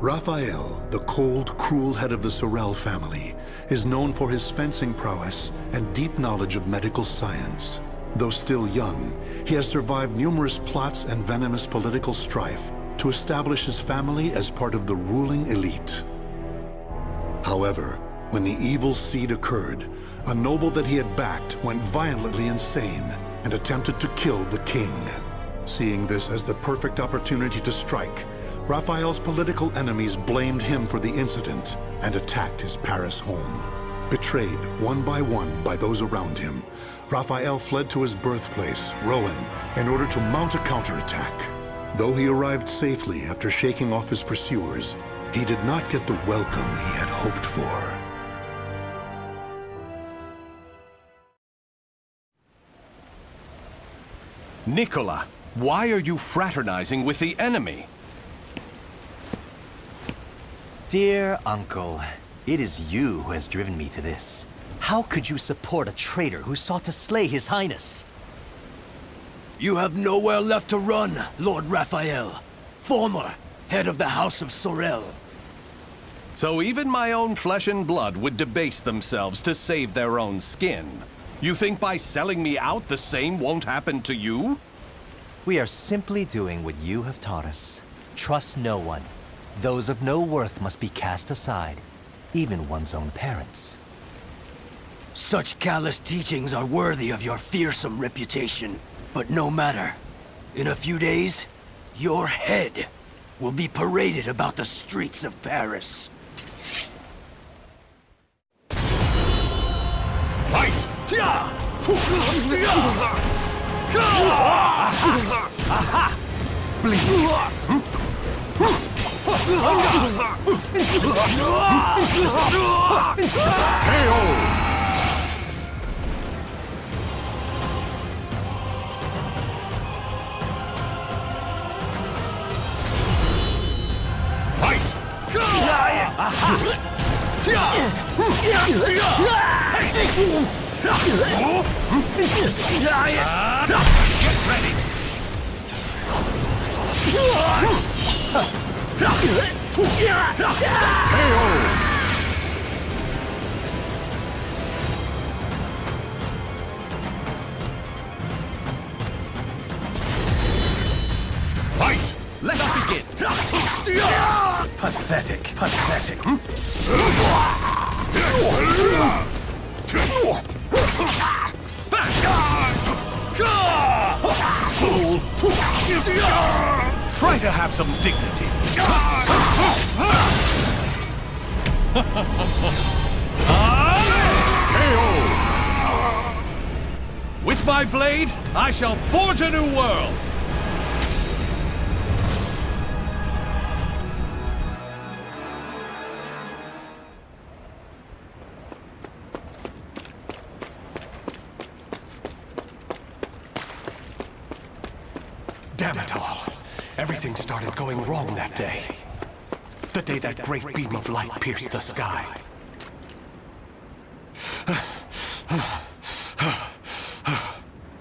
Raphael, the cold, cruel head of the Sorel family, is known for his fencing prowess and deep knowledge of medical science. Though still young, he has survived numerous plots and venomous political strife to establish his family as part of the ruling elite. However, when the evil seed occurred, a noble that he had backed went violently insane and attempted to kill the king. Seeing this as the perfect opportunity to strike, Raphael's political enemies blamed him for the incident and attacked his Paris home. Betrayed one by those around him, Raphael fled to his birthplace, Rouen, in order to mount a counterattack. Though he arrived safely after shaking off his pursuers, he did not get the welcome he had hoped for. Nicola, why are you fraternizing with the enemy? Dear Uncle, it is you who has driven me to this. How could you support a traitor who sought to slay His Highness? You have nowhere left to run, Lord Raphael, former head of the House of Sorel. So even my own flesh and blood would debase themselves to save their own skin. You think by selling me out the same won't happen to you? We are simply doing what you have taught us. Trust no one. Those of no worth must be cast aside, even one's own parents. Such callous teachings are worthy of your fearsome reputation. But no matter. In a few days, your head will be paraded about the streets of Paris. Fight! Get ready! Fight! Let us begin! Pathetic, pathetic. Try to have some dignity. With my blade, I shall forge a new world. Damn it all. Everything started going wrong that day. The day that great beam of light pierced the sky.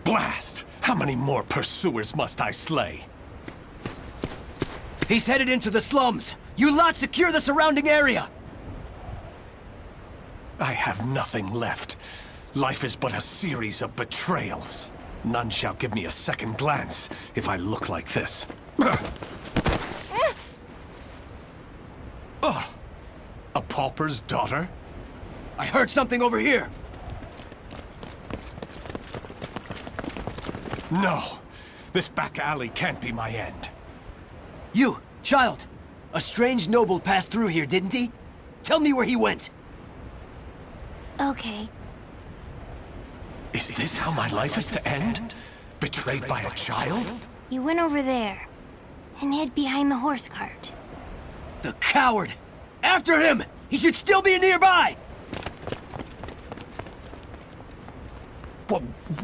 Blast! How many more pursuers must I slay? He's headed into the slums. You lot secure the surrounding area. I have nothing left. Life is but a series of betrayals. None shall give me a second glance if I look like this. A pauper's daughter? I heard something over here. No! This back alley can't be my end. You, child. A strange noble passed through here, didn't he? Tell me where he went. Okay. Is this how my life is to end? Betrayed by a child? He went over there and hid behind the horse cart. The coward! After him! He should still be nearby!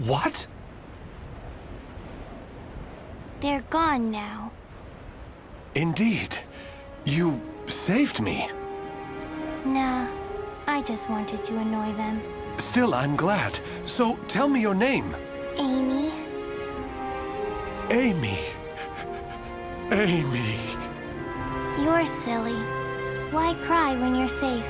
What? They're gone now. Indeed. You saved me. Nah, I just wanted to annoy them. Still, I'm glad. So, tell me your name. Amy? Amy. Amy. You're silly. Why cry when you're safe?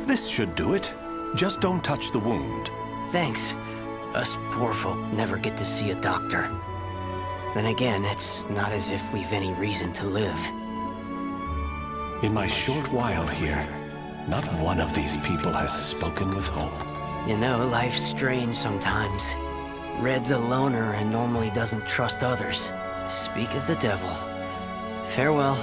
This should do it. Just don't touch the wound. Thanks. Us poor folk never get to see a doctor. Then again, it's not as if we've any reason to live. In my short while here, not one of these people has spoken with hope. You know, life's strange sometimes. Red's a loner and normally doesn't trust others. Speak of the devil. Farewell.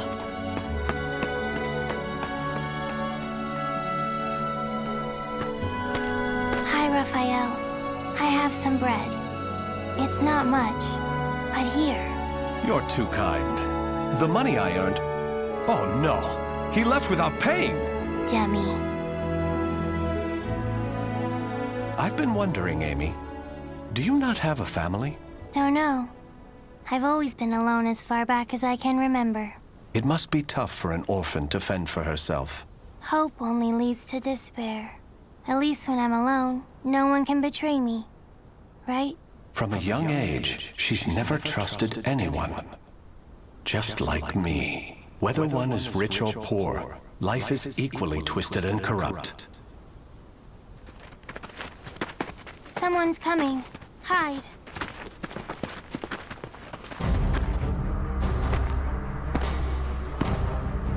Hi, Raphael. I have some bread. It's not much, but here. You're too kind. The money I earned... Oh no! He left without paying! Dummy. I've been wondering, Amy. Do you not have a family? Don't know. I've always been alone as far back as I can remember. It must be tough for an orphan to fend for herself. Hope only leads to despair. At least when I'm alone, no one can betray me. Right? From a young age, she's never trusted anyone. Just like me. Whether one is rich or poor, life is equally twisted and corrupt. Someone's coming. Hide.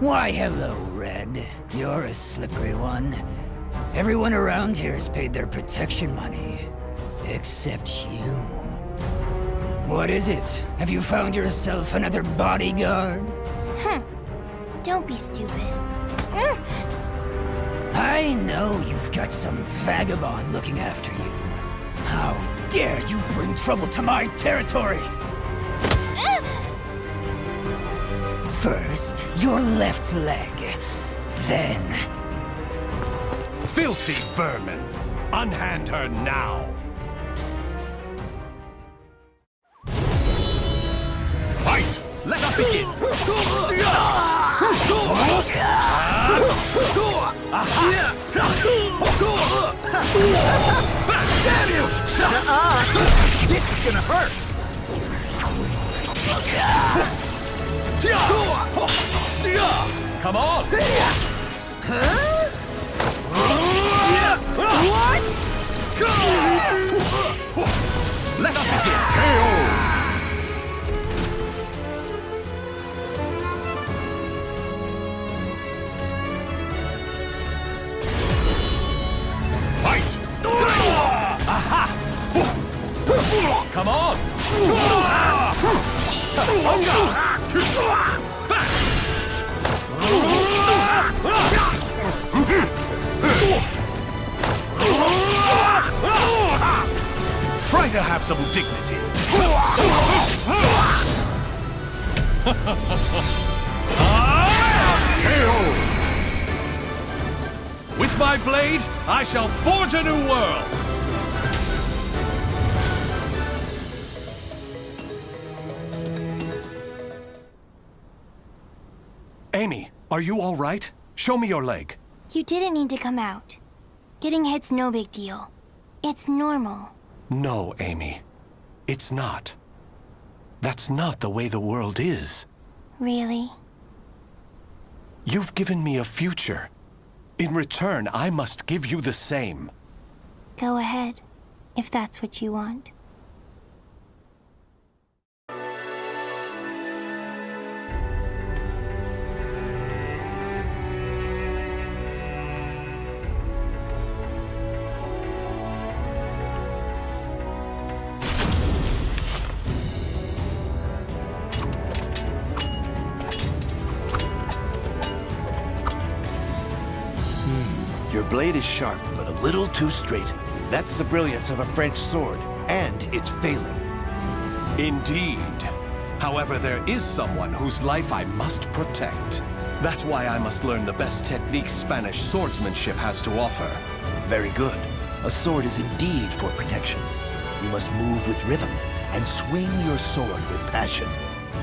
Why, hello, Red. You're a slippery one. Everyone around here has paid their protection money. Except you. What is it? Have you found yourself another bodyguard? Don't be stupid. I know you've got some vagabond looking after you. How dare you bring trouble to my territory? First, your left leg. Then... Filthy vermin! Unhand her now! Fight! Let us begin! Damn you! This is gonna hurt! Come on! What? Let us begin! Fight! Aha! Come on! Try to have some dignity. With my blade, I shall forge a new world. Amy, are you all right? Show me your leg. You didn't need to come out. Getting hit's no big deal. It's normal. No, Amy. It's not. That's not the way the world is. Really? You've given me a future. In return, I must give you the same. Go ahead, if that's what you want. Your blade is sharp, but a little too straight. That's the brilliance of a French sword, and it's failing. Indeed. However, there is someone whose life I must protect. That's why I must learn the best techniques Spanish swordsmanship has to offer. Very good. A sword is indeed for protection. You must move with rhythm and swing your sword with passion.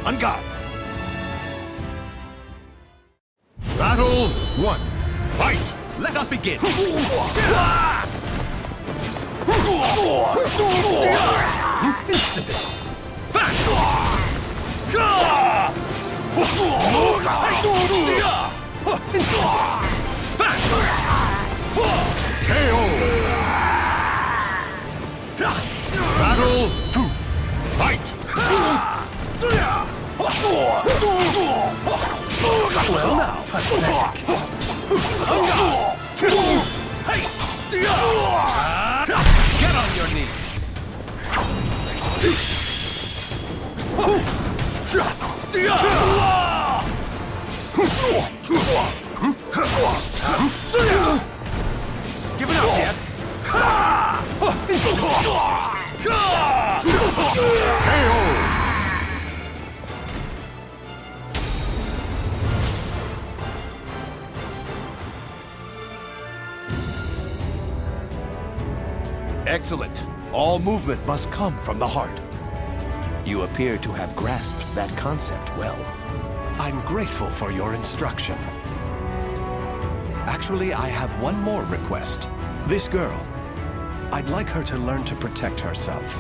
On guard! Battle 1. Fight! Let us begin. Insipid. Battle 2. Fight! Well now, pathetic. Get on your knees. Give it up yet? Excellent. All movement must come from the heart. You appear to have grasped that concept well. I'm grateful for your instruction. Actually, I have one more request. This girl, I'd like her to learn to protect herself.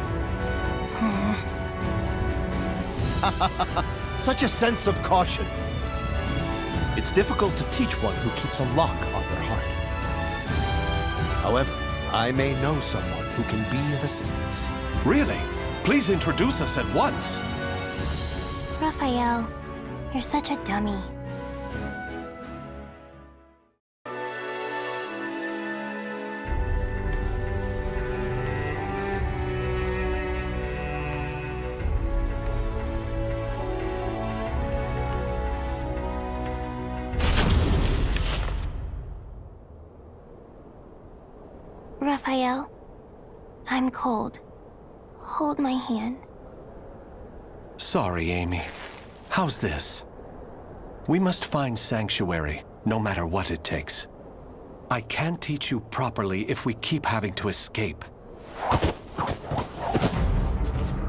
Such a sense of caution. It's difficult to teach one who keeps a lock on their heart. However, I may know someone who can be of assistance. Really? Please introduce us at once. Raphael, you're such a dummy. Raphael, I'm cold. Hold my hand. Sorry, Amy. How's this? We must find sanctuary, no matter what it takes. I can't teach you properly if we keep having to escape.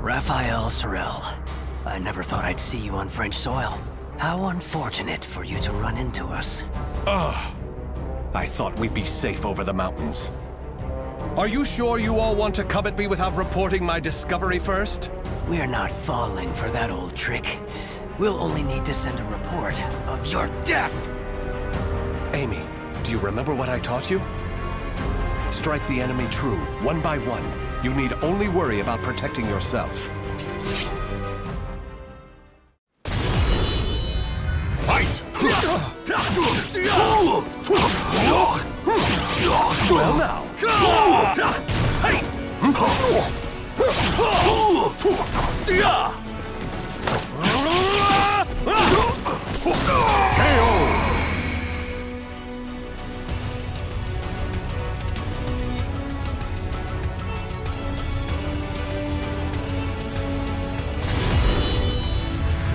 Raphael Sorel, I never thought I'd see you on French soil. How unfortunate for you to run into us. I thought we'd be safe over the mountains. Are you sure you all want to come at me without reporting my discovery first? We're not falling for that old trick. We'll only need to send a report of your death. Amy, do you remember what I taught you? Strike the enemy true, one by one. You need only worry about protecting yourself. Fight! Well now.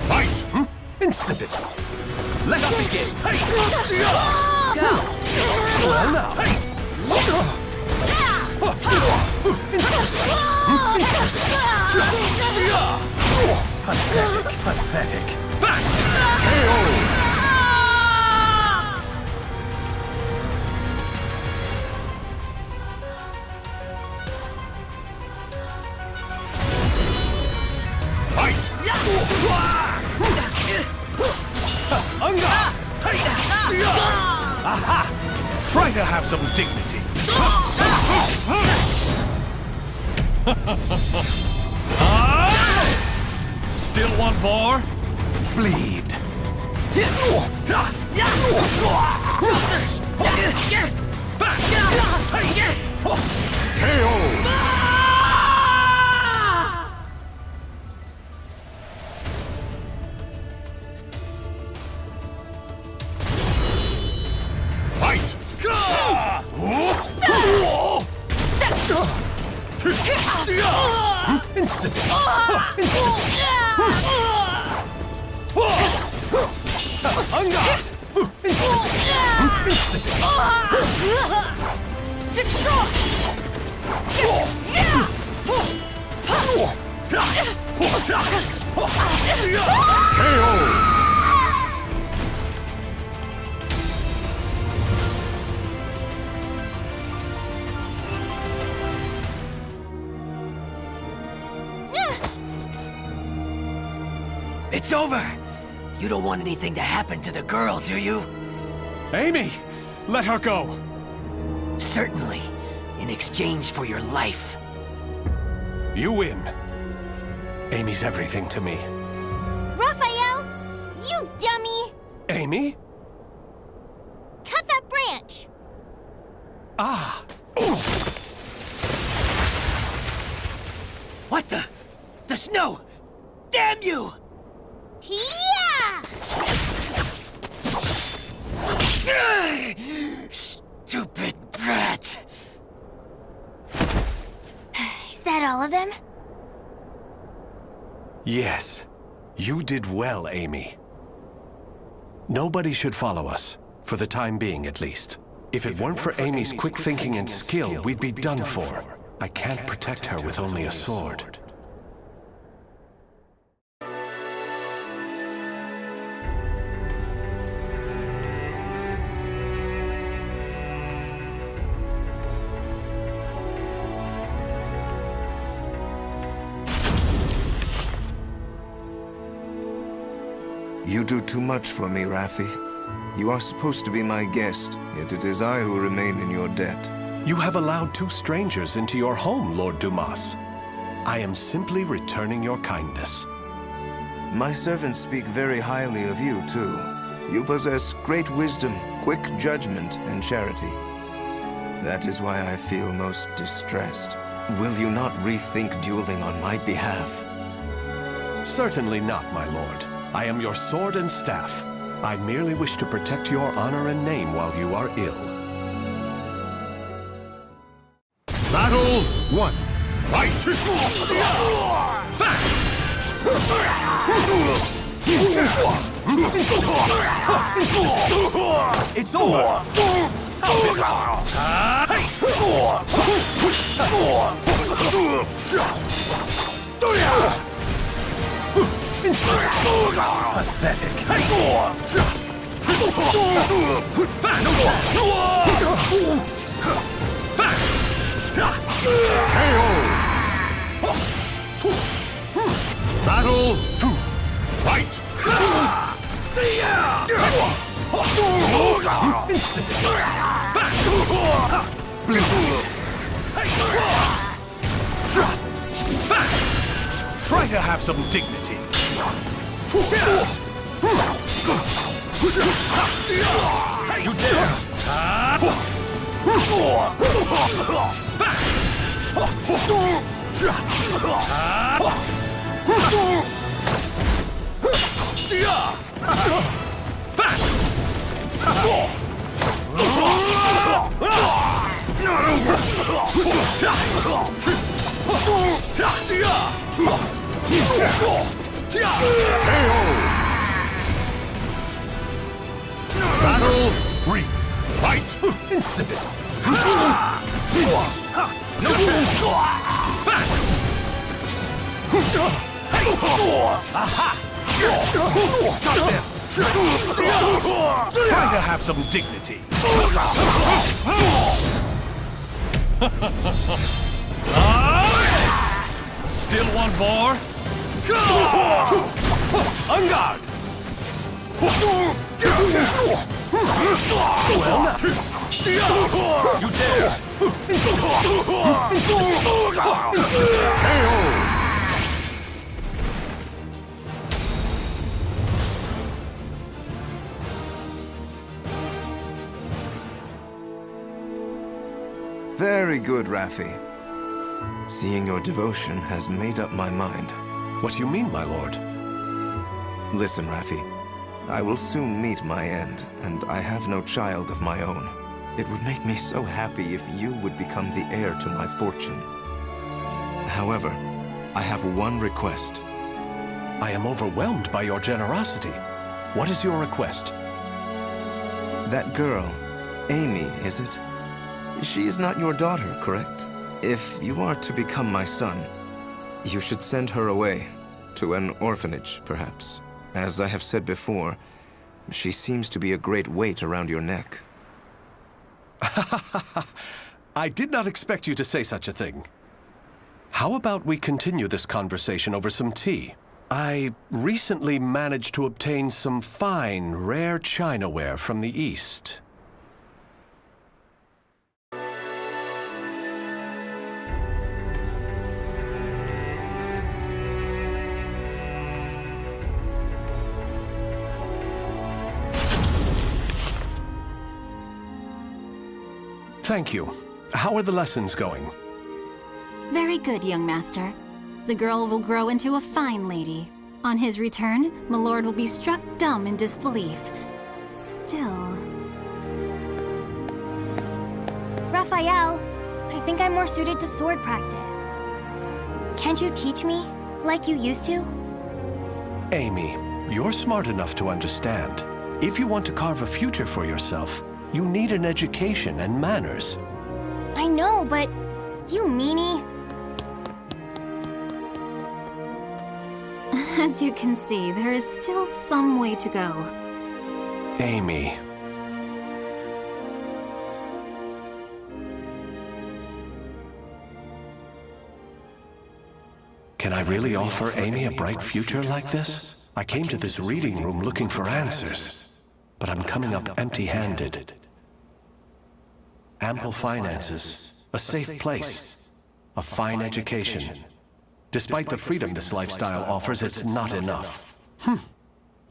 Fight! Insipid. Let us begin. Go! Well now. Pathetic, pathetic. Aha! Try to have some dignity. Still want more? Bleed. Insipid. Insipid. Destroy! It's over! You don't want anything to happen to the girl, do you? Amy! Let her go! Certainly. In exchange for your life. You win. Amy's everything to me. Raphael! You dummy! Amy? Cut that branch! Ah! What the? The snow! Damn you! Yeah! Stupid brat! Is that all of them? Yes. You did well, Amy. Nobody should follow us, for the time being at least. If it weren't for Amy's quick thinking and skill, we'd be done for. I can't protect her with only a sword. You do too much for me, Raffi. You are supposed to be my guest, yet it is I who remain in your debt. You have allowed 2 strangers into your home, Lord Dumas. I am simply returning your kindness. My servants speak very highly of you, too. You possess great wisdom, quick judgment, and charity. That is why I feel most distressed. Will you not rethink dueling on my behalf? Certainly not, my lord. I am your sword and staff. I merely wish to protect your honor and name while you are ill. Battle 1. Fight! It's over! Pathetic. Battle 2. Fight! Try to have some dignity. You dare! Battle 3. Fight! Insipid! No chance! Aha! Stop this! Try to have some dignity. Still one more? On guard! Well now. You dare! Very good, Raffi. Seeing your devotion has made up my mind. What do you mean, my lord? Listen, Raffi. I will soon meet my end, and I have no child of my own. It would make me so happy if you would become the heir to my fortune. However, I have one request. I am overwhelmed by your generosity. What is your request? That girl, Amy, is it? She is not your daughter, correct? If you are to become my son, you should send her away To an orphanage, perhaps. As I have said before, she seems to be a great weight around your neck. I did not expect you to say such a thing. How about we continue this conversation over some tea? I recently managed to obtain some fine, rare chinaware from the East. Thank you. How are the lessons going? Very good, young master. The girl will grow into a fine lady. On his return, Milord will be struck dumb in disbelief. Still... Raphael, I think I'm more suited to sword practice. Can't you teach me, like you used to? Amy, you're smart enough to understand. If you want to carve a future for yourself, you need an education and manners. I know, but you meanie. As you can see, there is still some way to go. Amy. Can I really offer Amy a bright future like this? I came to this reading room looking for answers, but I'm coming up empty-handed. Ample finances, a safe place, a fine education. Despite the freedom this lifestyle offers, it's not enough.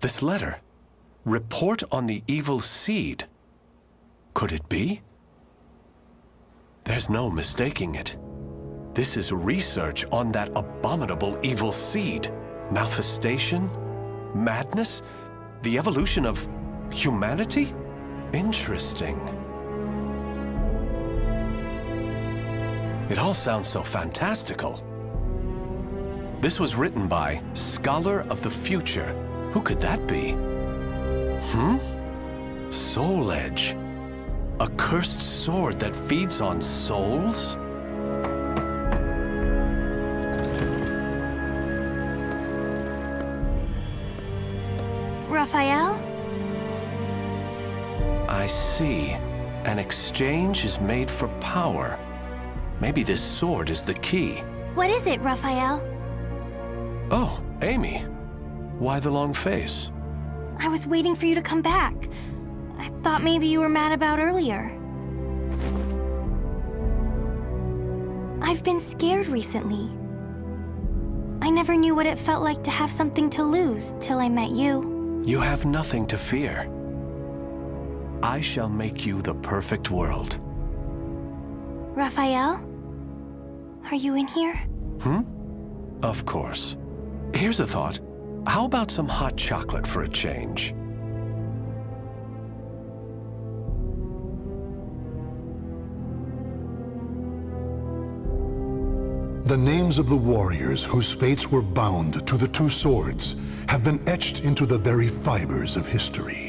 This letter. Report on the evil seed. Could it be? There's no mistaking it. This is research on that abominable evil seed. Manifestation? Madness? The evolution of humanity? Interesting. It all sounds so fantastical. This was written by Scholar of the Future. Who could that be? Soul Edge. A cursed sword that feeds on souls? Raphael? I see. An exchange is made for power. Maybe this sword is the key. What is it, Raphael? Oh, Amy. Why the long face? I was waiting for you to come back. I thought maybe you were mad about earlier. I've been scared recently. I never knew what it felt like to have something to lose till I met you. You have nothing to fear. I shall make you the perfect world. Raphael? Are you in here? Of course. Here's a thought. How about some hot chocolate for a change? The names of the warriors whose fates were bound to the two swords have been etched into the very fibers of history.